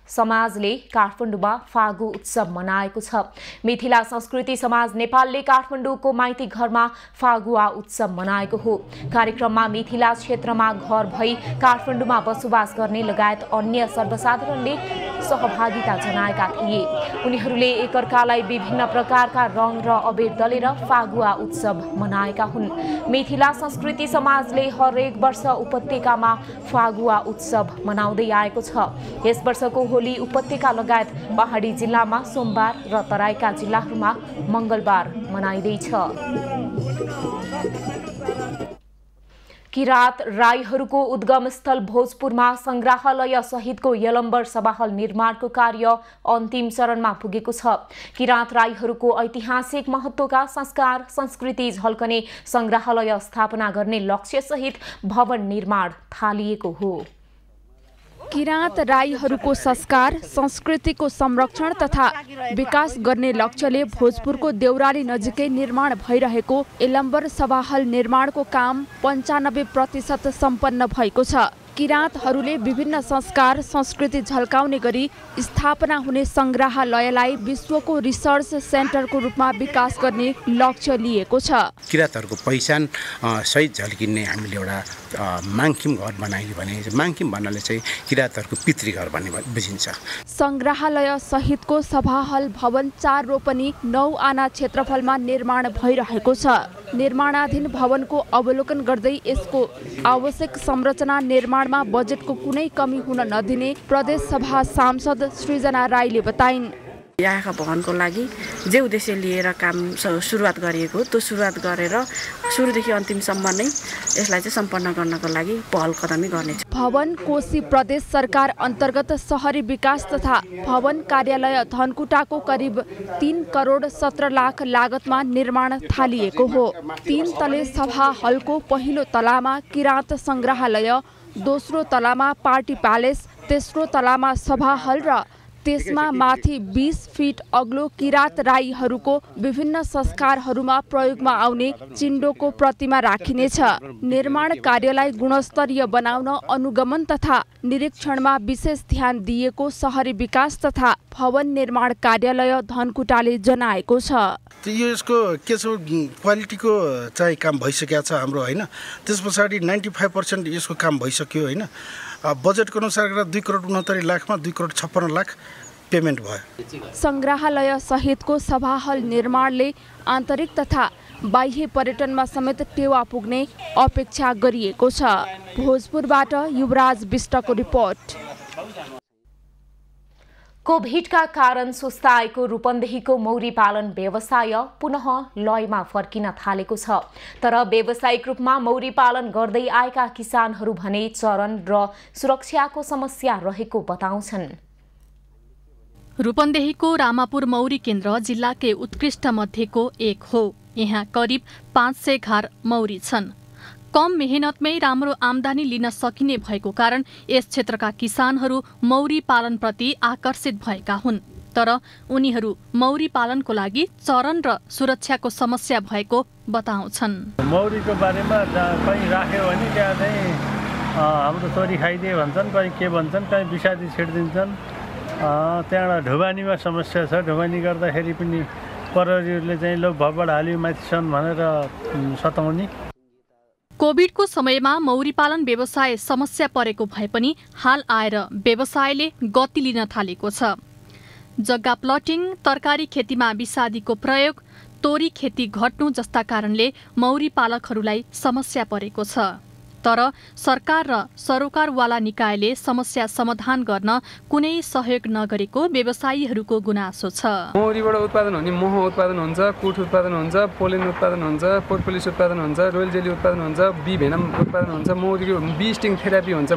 समाजले काठमाडौँमा फागु उत्सव मनाएको छ। मिथिला संस्कृति समाज नेपालले काठमाडौँको माइती घरमा फागुवा उत्सव मनाएको हो। कार्यक्रममा मिथिला क्षेत्रमा घर भई काठमाडौँमा बसोबास गर्ने लगायत अन्य सर्वसाधारणले सहभागिता जनाएका थिए। उनीहरूले एकअर्कालाई विभिन्न प्रकारका रङ र अबेर दलेर फागुवा उत्सव मनाएका हुन्। मिथिला संस्कृति समाजले हरेक वर्ष उपत्यकामा फागुवा उत्सव मनाउँदै आएको छ। यस वर्षको होली उपत्यका लगायत पहाडी जिल्लामा सोमबार र तराईका जिल्लाहरूमा मंगलबार मनाइँदैछ। किरात राईहरूको उद्गम स्थल भोजपुरमा संग्रहालय सहितको यलम्बर सभाहल निर्माणको कार्य अन्तिम चरणमा पुगेको छ। किरात राईहरूको ऐतिहासिक महत्त्वका संस्कार संस्कृति झल्कने संग्रहालय स्थापना गर्ने लक्ष्य सहित भवन निर्माण थालिएको हो। किरात राईहरूको संस्कार संस्कृतिको संरक्षण तथा विकास गर्ने लक्ष्यले भोजपुरको देउराली नजिकै निर्माण भइरहेको यलम्बर सभाहल निर्माणको काम 95% सम्पन्न भएको छ। किरातहरूले विभिन्न संस्कार संस्कृति झल्काउने गरी स्थापना हुने संग्रहालयलाई विश्वको रिसर्च सेन्टरको रूपमा विकास गर्ने लक्ष्य लिएको छ। किरातहरूको पहिचान सहित झल्किने हामीले एउटा माङखिम घर बनायौँ भने माङखिम भन्नाले चाहिँ किरातहरूको पितृघर भन्ने बुझिन्छ। संग्रहालय सहितको सभाहल भवन 4 रोपनी 9 आना क्षेत्रफलमा निर्माण भइरहेको छ। निर्माणाधीन भवनको अवलोकन गर्दै यसको आवश्यक संरचना निर्माणमा बजेटको कुनै कमी हुन नदिने प्रदेश सभा सांसद सृजना राईले बताइन्। यहाँका भवनको लागि जे उद्देश्य लिएर काम सुरुवात गरिएको त्यो सुरुवात गरेर सुरुदेखि अन्तिमसम्म नै यसलाई चाहिँ सम्पन्न गर्नको लागि पहल कदमी गर्नेछ। भवन कोशी प्रदेश सरकार अन्तर्गत शहरी विकास तथा भवन कार्यालय धनकुटाको करिब 3 करोड 17 लाख लागतमा निर्माण थालिएको हो। 3 तले सभा हलको पहिलो तलामा किरात संग्रहालय, दोस्रो तलामा पार्टी प्यालेस, तेस्रो तलामा सभा हल र त्यसमा माथि 20 फिट अग्लो किरात राईहरूको विभिन्न संस्कारहरूमा प्रयोगमा आउने चिन्डोको प्रतिमा राखिनेछ। निर्माण कार्यलाई गुणस्तरीय बनाउन अनुगमन तथा निरीक्षणमा विशेष ध्यान दिएको शहरी विकास तथा भवन निर्माण कार्यालय धनकुटाले जनाएको छ। यसको के छ क्वालिटीको चाहिँ काम भइसकेको छ हाम्रो हैन। त्यस पछाडि 95% यसको काम भइसक्यो हैन। बजेटको अनुसार 2 करोड 69 लाखमा 2 करोड 56 लाख पेमेन्ट भयो। संग्रहालय सहितको सभाहल निर्माणले आन्तरिक तथा बाह्य पर्यटनमा समेत टेवा पुग्ने अपेक्षा गरिएको छ। भोजपुरबाट युवराज विष्टको रिपोर्ट। कोभिडका कारण सुस्ताएको रूपन्देहीको मौरी पालन व्यवसाय पुनः लयमा फर्किन थालेको छ। तर व्यावसायिक रूपमा मौरी पालन गर्दै आएका किसानहरू भने चरण र सुरक्षाको समस्या रहेको बताउँछन्। रूपन्देहीको रामापुर मौरी केन्द्र जिल्लाकै उत्कृष्ट मध्येको एक हो। यहाँ करिब 500 घर मौरी छन्। कम मेहनतमै राम्रो आमदानी लिन सकिने भएको कारण यस क्षेत्रका किसानहरू मौरी पालनप्रति आकर्षित भएका हुन्। तर उनीहरू मौरी पालनको लागि चरण र सुरक्षाको समस्या भएको बताउँछन्। मौरीको बारेमा कहीँ राख्यो भने त्यहाँ चाहिँ हाम्रो छोरी खाइदिए भन्छन्, कहीँ के भन्छन्, कहीँ विषादी छिडिदिन्छन्। त्यहाँबाट ढुबानीमा समस्या छ। ढुबानी गर्दाखेरि पनि प्रहरीहरूले चाहिँ लो भबड हाल्यो माथिसम्म भनेर सताउने। कोभिडको समयमा मौरी पालन व्यवसाय समस्या परेको भए पनि हाल आएर व्यवसायले गति लिन थालेको छ। जग्गा प्लटिङ, तरकारी खेतीमा विषादीको प्रयोग, तोरी खेती घट्नु जस्ता कारणले मौरी पालकहरूलाई समस्या परेको छ। तर सरकार र सरोकारवाला निकायले समस्या समाधान गर्न कुनै सहयोग नगरेको व्यवसायीहरूको गुनासो छ। मौरीबाट उत्पादन हुने मह उत्पादन हुन्छ, कुठ उत्पादन हुन्छ, पोलेन उत्पादन हुन्छ, पोर्पोलिस उत्पादन हुन्छ, रोयल जेली उत्पादन हुन्छ, बी भेनम उत्पादन हुन्छ, मौरीको बी स्टिङ थेरापी हुन्छ।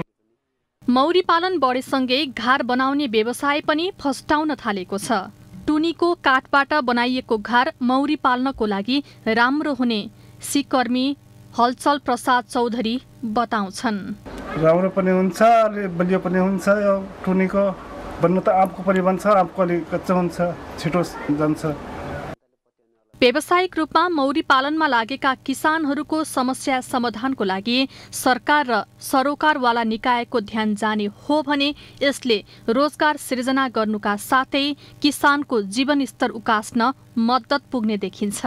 मौरी पालन बढेसँगै घार बनाउने व्यवसाय पनि फस्टाउन थालेको छ। टुनीको काठबाट बनाइएको घार मौरी पाल्नको लागि राम्रो हुने सिकर्मी हलचल प्रसाद चौधरी बताउँछन्। राम्रो पनि हुन्छ, बलियो पनि हुन्छ। यो टुनीको बन्नु त आँपको पनि बन्छ, आँपको अलिक कच्चा हुन्छ, छिटो जान्छ। व्यावसायिक रूपमा मौरी पालनमा लागेका किसानहरूको समस्या समाधानको लागि सरकार र सरोकारवाला निकायको ध्यान जाने हो भने यसले रोजगार सृजना गर्नुका साथै किसानको जीवनस्तर उकास्न मद्दत पुग्ने देखिन्छ।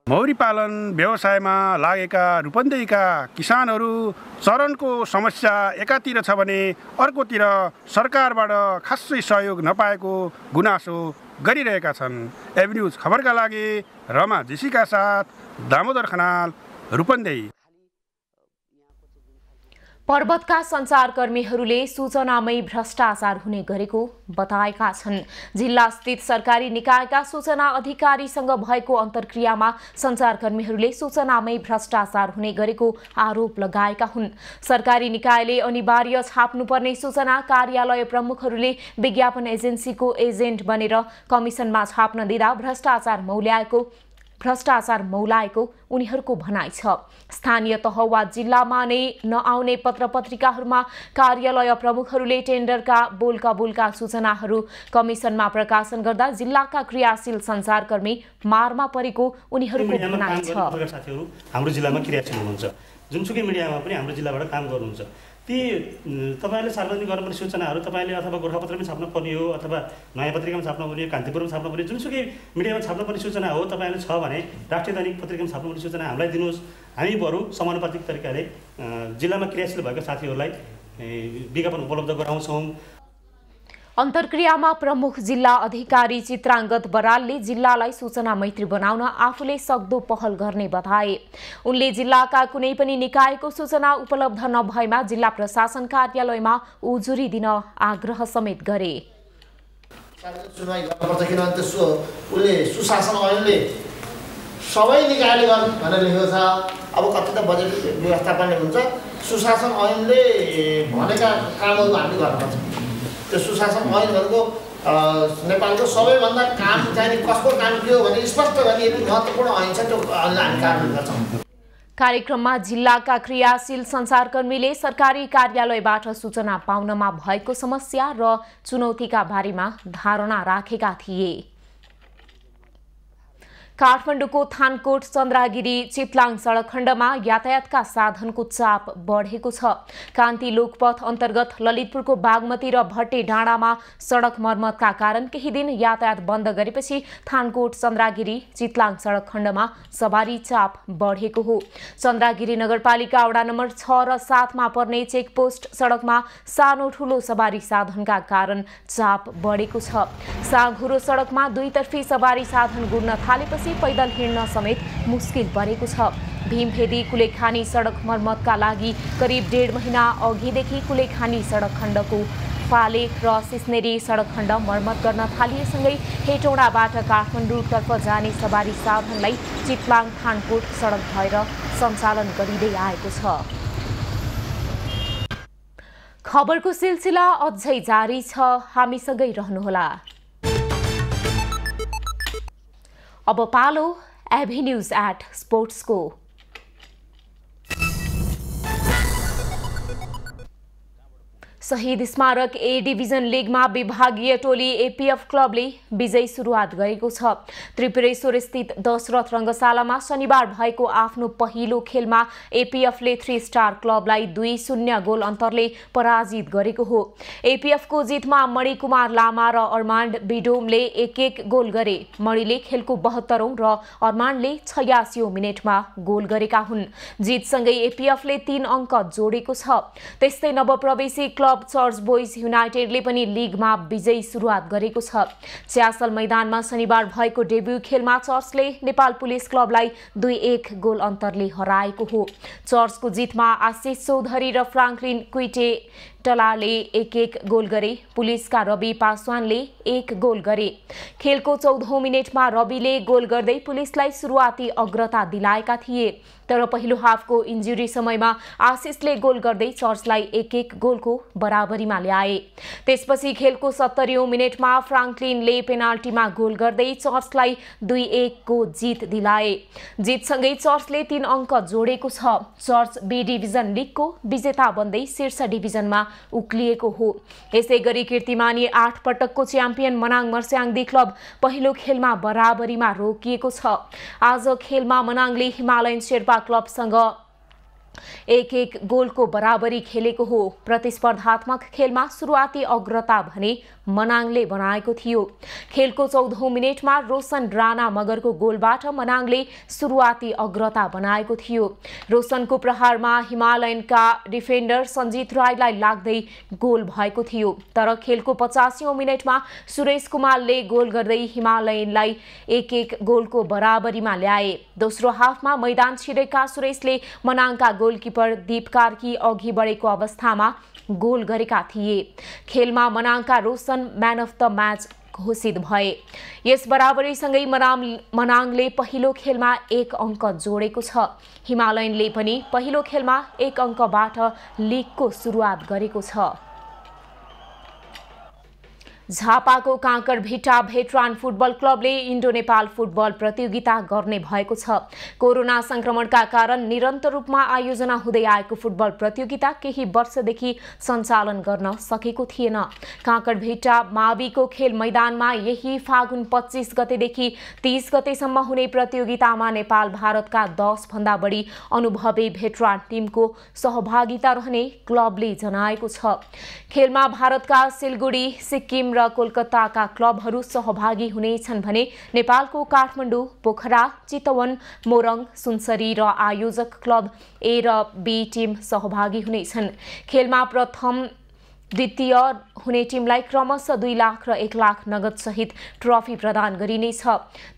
मौरी पालन व्यवसायमा लागेका रूपन्देहीका किसानहरू चरणको समस्या एकातिर छ भने अर्कोतिर सरकारबाट खासै सहयोग नपाएको गुनासो गरिरहेका छन्। एभिन्यूज खबरका लागि रमा जेसीका साथ दामोदर खनाल, रूपन्देही। पर्वतका सञ्चारकर्मीहरूले सूचनामै भ्रष्टाचार हुने गरेको बताएका छन्। जिल्लास्थित सरकारी निकायका सूचना अधिकारीसँग भएको अन्तर्क्रियामा सञ्चारकर्मीहरूले सूचनामै भ्रष्टाचार हुने गरेको आरोप लगाएका हुन्। सरकारी निकायले अनिवार्य छाप्नुपर्ने सूचना कार्यालय प्रमुखहरूले विज्ञापन एजेन्सीको एजेन्ट बनेर कमिसनमा छाप्न दिँदा भ्रष्टाचार मौलाएको उनीहरूको भनाइ छ। स्थानीय तह वा जिल्लामा नै नआउने पत्र पत्रिकाहरूमा कार्यालय प्रमुखहरूले टेन्डरका बोलका सूचनाहरू कमिसनमा प्रकाशन गर्दा जिल्लाका क्रियाशील सञ्चारकर्मी मारमा परेको उनीहरूको भनाइ छ। हाम्रो जिल्लामा क्रियाशील हुनुहुन्छ, जुनसुकै मिडियामा पनि हाम्रो जिल्लाबाट काम गर्नुहुन्छ। ती तपाईँले सार्वजनिक गर्नुपर्ने सूचनाहरू तपाईँले अथवा गोर्खापत्रमै छाप्न पर्ने हो, अथवा नयाँ पत्रिकामा छाप्न पर्ने, कान्तिपुरमा छाप्न पर्ने, जुनसुकै मिडियामा छाप्न पर्ने सूचना हो तपाईँले छ भने राष्ट्रिय दैनिक पत्रिकामा छाप्न पर्ने सूचना हामीलाई दिनुहोस्। हामी बरु समानुपातिक तरिकाले जिल्लामा क्रियाशील भएका साथीहरूलाई विज्ञापन उपलब्ध गराउँछौँ। अन्तर्क्रियामा प्रमुख जिल्ला अधिकारी चित्राङ्गत बरालले जिल्लालाई सूचना मैत्री बनाउन आफूले सक्दो पहल गर्ने बताए। उनले जिल्लाका कुनै पनि निकायको सूचना उपलब्ध नभएमा जिल्ला प्रशासन कार्यालयमा उजुरी दिन आग्रह समेत गरे। उसले सुशासन ऐनले सबै निकायले गर्ने भनेर लेखेको छ। अब कति त बजेट व्यवस्थापन हुन्छ, सुशासन ऐनले भनेका कामहरू हामी गर्नुपर्छ। त्यो सुशासन ऐन भनेको नेपालको सबैभन्दा काम चाहिने कसको काम के हो भने स्पष्ट गर्ने महत्त्वपूर्ण ऐन छ, त्यो ऐनलाई हामी कार्यान्वयन गर्छौँ। कार्यक्रममा जिल्लाका क्रियाशील सञ्चारकर्मीले सरकारी कार्यालयबाट सूचना पाउनमा भएको समस्या र चुनौतीका बारेमा धारणा राखेका थिए। काठमाडौँको थानकोट चन्द्रागिरी चितलाङ सडक खण्डमा यातायातका साधनको चाप बढेको छ। कान्ति लोकपथ अन्तर्गत ललितपुरको बागमती र भट्टे डाँडामा सडक मर्मतका कारण केही दिन यातायात बन्द गरेपछि थानकोट चन्द्रागिरी चितलाङ सडक खण्डमा सवारी चाप बढेको हो। चन्द्रागिरी नगरपालिका वडा नम्बर 6 र 7 मा पर्ने चेकपोस्ट सडकमा सानो ठूलो सवारी साधनका कारण चाप बढेको छ। साँघुरो सडकमा दुईतर्फी सवारी साधन गुड्न थालेपछि पैदल हिँड्न समेत मुस्किल परेको छ। भीमफेदी कुलेखानी सडक मर्मतका लागि करिब 1.5 महिना अघिदेखि कुलेखानी सडक खण्डको फाले र सिस्नेरी सडक खण्ड मर्मत गर्न थालिएसँगै हेटौडाबाट काठमाडौँतर्फ जाने सवारी साधनलाई चितलाङ थानकोट सडक भएर सञ्चालन गरिँदै आएको छ। खबरको सिलसिला अझै जारी छ, हामीसँगै रहनुहोला। अब पालो एभिन्यूज एट स्पोर्ट्सको। शहीद स्मारक ए डिभिजन लिगमा विभागीय टोली एपीएफ क्लबले विजयी सुरुवात गरेको छ। त्रिपुरेश्वर स्थित दशरथ रङ्गशालामा शनिबार भएको आफ्नो पहिलो खेलमा एपीएफले 3 स्टार क्लबलाई 2-0 गोल अन्तरले पराजित गरेको हो। एपीएफको जितमा मणिकुमार लामा र अर्मान्ड बिडोमले 1-1 गोल गरे। मणिले खेलको 72औं र अर्मान्डले 86औं मिनेटमा गोल गरेका हुन्। जितसँगै एपीएफले 3 अङ्क जोडेको छ। त्यस्तै नवप्रवेशी क्लब चर्च बोइज युनाइटेडले पनि लिगमा विजयी सुरुवात गरेको छ। च्यासल मैदानमा शनिबार भएको डेब्यू खेलमा चर्चले नेपाल पुलिस क्लबलाई 2-1 गोल अन्तरले हराएको हो। चर्चको जितमा आशिष चौधरी र फ्राङ्कलिन क्विटे टलाले 1-1 गोल गरे। पुलिसका रवि पासवानले 1 गोल गरे। खेलको 14औं मिनेटमा रविले गोल गर्दै पुलिसलाई सुरुवाती अग्रता दिलाएका थिए, तर पहिलो हाफको इन्जुरी समयमा आशिषले गोल गर्दै चर्चलाई 1-1 गोलको बराबरीमा ल्याए। त्यसपछि खेलको 70औं मिनेटमा फ्राङ्कलिनले पेनाल्टीमा गोल गर्दै चर्चलाई 2-1 को जित दिलाए। जितसँगै चर्चले 3 अङ्क जोडेको छ। चर्च बी डिभिजन लिगको विजेता बन्दै शीर्ष डिभिजनमा उक्लिएको हो। यसैगरी कीर्तिमानी 8 पटकको च्याम्पियन मनाङ मर्स्याङ्दी क्लब पहिलो खेलमा बराबरीमा रोकिएको छ। आज खेलमा मनाङले हिमालयन शेर्पा क्लबसँग 1-1 गोलको बराबरी खेलेको हो। प्रतिस्पर्धात्मक खेलमा सुरुवाती अग्रता भने मनाङले बनाएको थियो। खेलको 14औं मिनेटमा रोशन राणा मगरको गोलबाट मनाङले सुरुवाती अग्रता बनाएको थियो। रोशनको प्रहारमा हिमालयनका डिफेन्डर सञ्जित राईलाई लाग्दै गोल भएको थियो, तर खेलको 85औं मिनेटमा सुरेश कुमारले गोल गर्दै हिमालयनलाई 1-1 गोलको बराबरीमा ल्याए। दोस्रो हाफमा मैदान छिरेका सुरेशले मनाङका गोलकिपर दीप कार्की अघि बढेको अवस्थामा गोल गरेका थिए। खेलमा मनाङका Roshan man of the match घोषित भए। यस बराबरीसँगै मनाङले पहिलो खेलमा 1 अङ्क जोडेको छ। हिमालयनले पनि पहिलो खेलमा 1 अङ्कबाट लिगको सुरुवात गरेको छ। झापाको काँकरभिट्टा भेटरान फुटबल क्लबले इन्डो नेपाल फुटबल प्रतियोगिता गर्ने भएको छ। कोरोना संक्रमणका कारण निरन्तर रूपमा आयोजना हुँदै आएको फुटबल प्रतियोगिता केही वर्षदेखि सञ्चालन गर्न सकेको थिएन। काँकरभिट्टा माविको खेल मैदानमा यही फागुन 25 गतेदेखि 30 गतेसम्म हुने प्रतियोगितामा नेपाल भारतका 10 भन्दा बढी अनुभवी भेटरान टिमको सहभागिता रहने क्लबले जनाएको छ। खेलमा भारतका सिलगढी, सिक्किम र कोलकाताका क्लबहरू सहभागी हुनेछन् भने नेपालको काठमाडौँ, पोखरा, चितवन, मोरङ, सुनसरी र आयोजक क्लब ए र बी टिम सहभागी हुनेछन्। खेलमा प्रथम द्वितीय हुने टिमलाई क्रमशः 2 लाख र 1 लाख नगद सहित ट्रफी प्रदान गरिनेछ।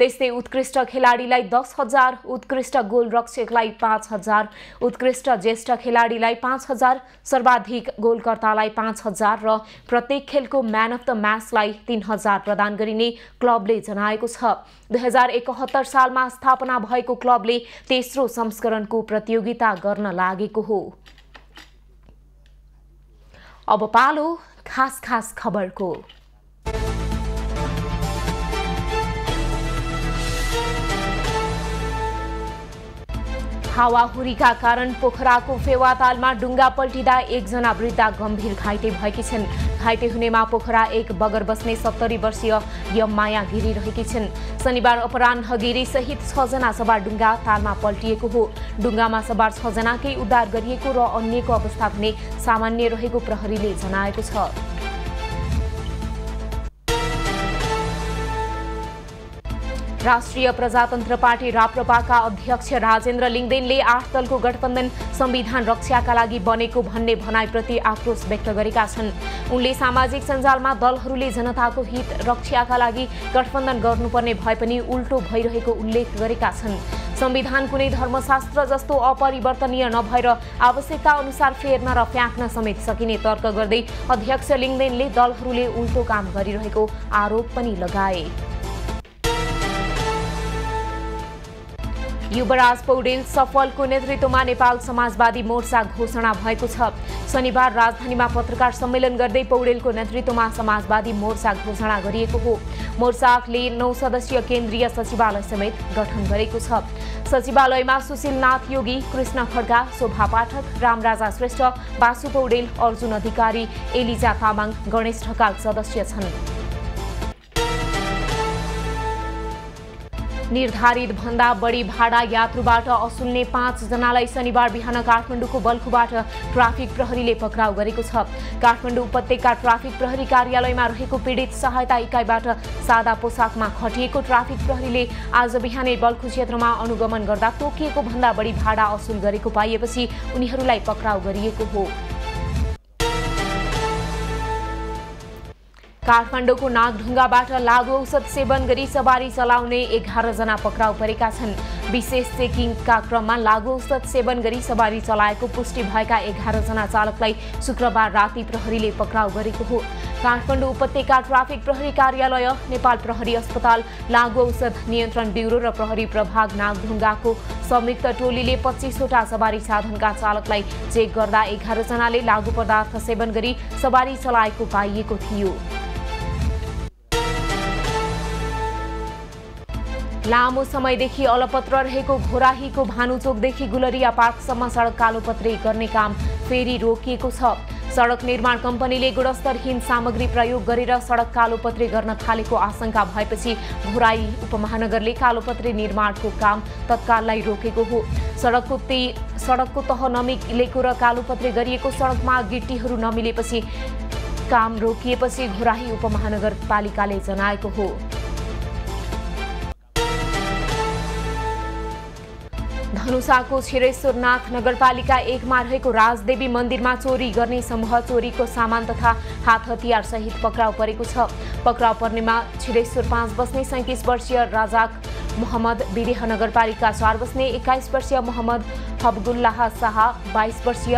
त्यस्तै उत्कृष्ट खेलाडीलाई 10,000, उत्कृष्ट गोलरक्षकलाई 5,000, उत्कृष्ट ज्येष्ठ खेलाडीलाई 5,000, सर्वाधिक गोलकर्तालाई 5,000 र प्रत्येक खेलको म्यान अफ द म्याचलाई 3,000 प्रदान गरिने क्लबले जनाएको छ। 2071 सालमा स्थापना भएको क्लबले तेस्रो संस्करणको प्रतियोगिता गर्न लागेको हो। अब पालो खास खबरको। हावाहुरीका कारण पोखराको फेवातालमा डुङ्गा पल्टिँदा 1 जना वृद्ध गम्भीर घाइते भएकी छन्। घाइते हुनेमा पोखरा 1 बगर बस्ने 70 वर्षीय यममाया गिरी रहेकी छिन्। शनिबार अपराह्न गिरी सहित 6 जना सवार डुङ्गा तालमा पल्टिएको हो। डुङ्गामा सवार 6 जनाकै उद्धार गरिएको र अन्यको अवस्था भने सामान्य रहेको प्रहरीले जनाएको छ। राष्ट्रिय प्रजातन्त्र पार्टी राप्रपाका अध्यक्ष राजेन्द्र लिङदेनले 8 दलको गठबन्धन संविधान रक्षाका लागि बनेको भन्ने भनाइप्रति आक्रोश व्यक्त गरेका छन्। उनले सामाजिक सञ्जालमा दलहरूले जनताको हित रक्षाका लागि गठबन्धन गर्नुपर्ने भए पनि उल्टो भइरहेको उल्लेख गरेका छन्। संविधान कुनै धर्मशास्त्र जस्तो अपरिवर्तनीय नभएर आवश्यकता अनुसार फेर्न र फ्याँक्न समेत सकिने तर्क गर्दै अध्यक्ष लिङदेनले दलहरूले उल्टो काम गरिरहेको आरोप पनि लगाए। युवराज पौडेल सफलको नेतृत्वमा नेपाल समाजवादी मोर्चा घोषणा भएको छ। शनिबार राजधानीमा पत्रकार सम्मेलन गर्दै पौडेलको नेतृत्वमा समाजवादी मोर्चा घोषणा गरिएको हो। मोर्चाले 9 सदस्यीय केन्द्रीय सचिवालय समेत गठन गरेको छ। सचिवालयमा सुशीलनाथ योगी, कृष्ण खड्का, शोभा पाठक, रामराजा श्रेष्ठ, बासु पौडेल, अर्जुन अधिकारी, एलिजा तामाङ, गणेश ढकाल सदस्य छन्। निर्धारित भन्दा बढी भाडा यात्रुबाट असुल्ने 5 जनालाई शनिबार बिहान काठमाडौँको बल्खुबाट ट्राफिक प्रहरीले पक्राउ गरेको छ। काठमाडौँ उपत्यका ट्राफिक प्रहरी कार्यालयमा रहेको पीडित सहायता इकाइबाट सादा पोसाकमा खटिएको ट्राफिक प्रहरीले आज बिहानै बल्खु क्षेत्रमा अनुगमन गर्दा तोकिएको भन्दा बढी भाडा असुल गरेको पाइएपछि उनीहरूलाई पक्राउ गरिएको हो। काठमाडौँको नागढुङ्गाबाट लागु औषध सेवन गरी सवारी चलाउने 11 जना पक्राउ परेका छन्। विशेष चेकिङका क्रममा लागु औषध सेवन गरी सवारी चलाएको पुष्टि भएका 11 जना चालकलाई शुक्रबार राति प्रहरीले पक्राउ गरेको हो। काठमाडौँ उपत्यका ट्राफिक प्रहरी कार्यालय, नेपाल प्रहरी अस्पताल, लागु औषध नियन्त्रण ब्युरो र प्रहरी प्रभाग नागढुङ्गाको संयुक्त टोलीले 25 वटा सवारी साधनका चालकलाई चेक गर्दा 11 जनाले लागु पदार्थ सेवन गरी सवारी चलाएको पाइएको थियो। लामो समयदेखि अलपत्र रहेको घोराहीको भानुचोकदेखि गुलरिया पार्कसम्म सडक कालोपत्री गर्ने काम फेरि रोकिएको छ। सडक निर्माण कम्पनीले गुणस्तरहीन सामग्री प्रयोग गरेर सडक कालोपत्री गर्न थालेको आशंका भएपछि घोराही उपमहानगरले कालोपत्री निर्माणको काम तत्काललाई रोकेको हो। सडकको तह नमिलेको र कालोपत्री गरिएको सडकमा गिट्टीहरू नमिलेपछि काम रोकिएपछि घोराही उपमहानगरपालिकाले जनाएको हो। धनुषाको छिरेश्वरनाथ नगरपालिका 1 मा रहेको राजदेवी मन्दिरमा चोरी गर्ने समूह चोरीको सामान तथा हात हतियार सहित पक्राउ परेको छ। पक्राउ पर्नेमा छिरेश्वर 5 बस्ने 37 वर्षीय राजाक मोहम्मद, विदेह नगरपालिका 4 बस्ने 21 वर्षीय मोहम्मद हबगुल्लाह शाह, 22 वर्षीय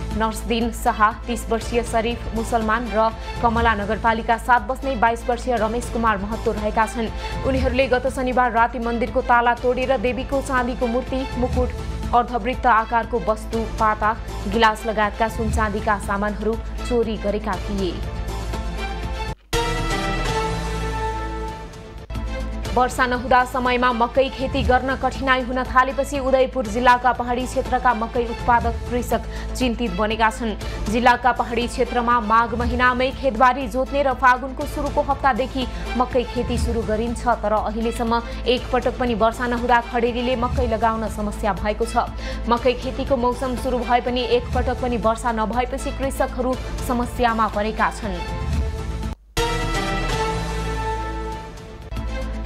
नर्सदिन शाह, 30 वर्षीय शरीफ मुसलमान र कमला नगरपालिका 7 बस्ने 22 वर्षीय रमेश कुमार महतो रहेका छन्। उनीहरूले गत शनिबार राति मन्दिरको ताला तोडेर देवीको चाँदीको मूर्ति, मुकुट, अर्धवृत्त आकारको वस्तु, पाता, गिलास लगायतका सुन चाँदीका सामानहरू चोरी गरेका थिए। वर्षा नहुँदा समयमा मकै खेती गर्न कठिनाई हुन थालेपछि उदयपुर जिल्लाका पहाडी क्षेत्रका मकै उत्पादक कृषक चिन्तित बनेका छन्। जिल्लाका पहाडी क्षेत्रमा माघ महिनामै खेतबारी जोत्ने र फागुनको सुरुको हप्तादेखि मकै खेती सुरु गरिन्छ, तर अहिलेसम्म एक पटक पनि वर्षा नहुँदा खडेरीले मकै लगाउन समस्या भएको छ। मकै खेतीको मौसम सुरु भए पनि एक पटक पनि वर्षा नभएपछि कृषकहरू समस्यामा परेका छन्।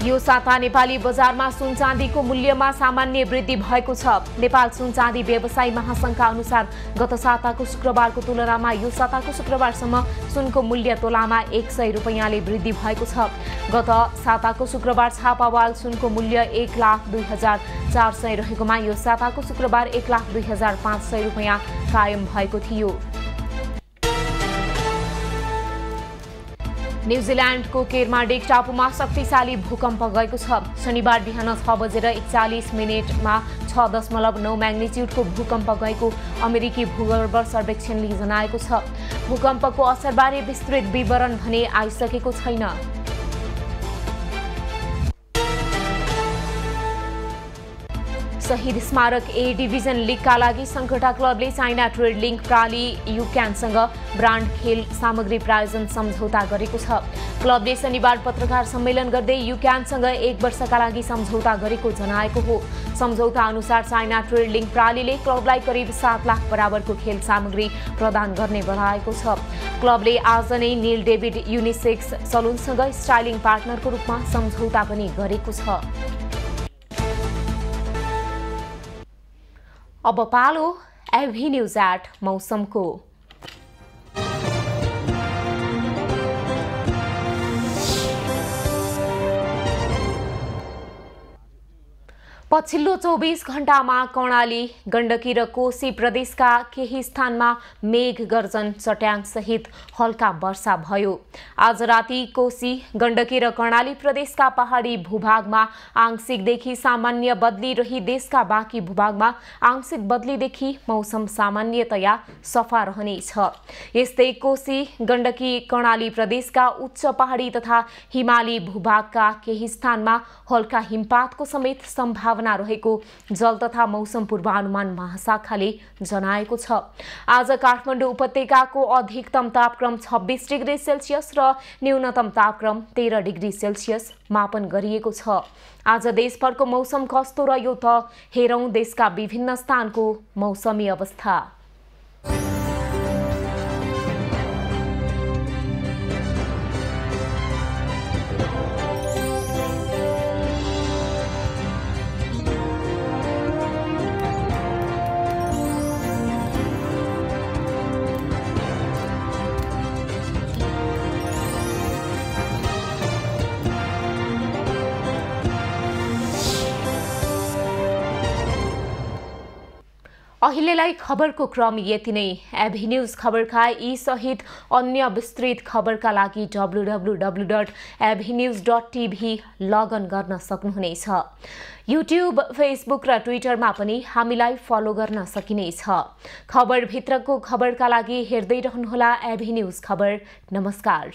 यो साता नेपाली बजारमा सुन चाँदीको मूल्यमा सामान्य वृद्धि भएको छ। नेपाल सुन चाँदी व्यवसायी महासंघका अनुसार गत साताको शुक्रबारको तुलनामा यो साताको शुक्रबारसम्म सुनको मूल्य तोलामा 100 रुपैयाँले वृद्धि भएको छ। गत साताको शुक्रबार छापावाल सुनको मूल्य 1,02,400 रहेकोमा यो साताको शुक्रबार 1,02,500 रुपैयाँ कायम भएको थियो। न्युजिल्यान्डको केरमाडेक टापुमा शक्तिशाली भूकम्प गएको छ। शनिबार बिहान 6:41 मा 6.9 म्याग्निट्युडको भूकम्प गएको अमेरिकी भूगर्भ सर्वेक्षणले जनाएको छ। भूकम्पको असरबारे विस्तृत विवरण भने आइसकेको छैन। शहीद स्मारक ए डिभिजन लिगका लागि सङ्कटा क्लबले चाइना ट्रेड लिङ्क प्राली युक्यानसँग ब्रान्ड खेल सामग्री प्रायोजन सम्झौता गरेको छ। क्लबले शनिबार पत्रकार सम्मेलन गर्दै युक्यानसँग 1 वर्षका लागि सम्झौता गरेको जनाएको हो। सम्झौता अनुसार चाइना ट्रेड लिङ्क प्रालीले क्लबलाई करिब 7 लाख बराबरको खेल सामग्री प्रदान गर्ने बताएको छ। क्लबले आज नै नील डेभिड युनिसेक्स सलुनसँग स्टाइलिङ पार्टनरको रूपमा सम्झौता पनि गरेको छ। अब पालो एभी न्यूज एट मौसमको। पछिल्लो 24 घण्टामा कर्णाली गण्डकी र कोशी प्रदेशका केही स्थानमा मेघ गर्जन चट्याङ सहित हल्का वर्षा भयो। आज राति कोशी गण्डकी र कर्णाली प्रदेशका पहाडी भूभागमा आंशिकदेखि सामान्य बदली रही देशका बाँकी भूभागमा आंशिक बदलीदेखि मौसम सामान्यतया सफा रहनेछ। यस्तै कोशी गण्डकी कर्णाली प्रदेशका उच्च पहाडी तथा हिमाली भूभागका केही स्थानमा हल्का हिमपातको समेत सम्भावना रहेको जल तथा मौसम पूर्वानुमान महाशाखाले जनाएको छ। आज काठमाडौँ उपत्यकाको अधिकतम तापक्रम 26 डिग्री सेल्सियस र न्यूनतम तापक्रम 13 डिग्री सेल्सियस मापन गरिएको छ। आज देशभरको मौसम कस्तो रह्यो त हेरौं देशका विभिन्न स्थानको मौसमी अवस्था। अहिलेलाई खबरको क्रम यति नै। एभी न्यूज खबरका यी सहित अन्य विस्तृत खबरका लागि www.abhinews.tv लगइन गर्न सक्नुहुनेछ। युट्युब, फेसबुक र ट्विटरमा पनि हामीलाई फलो गर्न सकिनेछ। खबरभित्रको खबरका लागि हेर्दै रहनुहोला एभी न्यूज खबर। नमस्कार।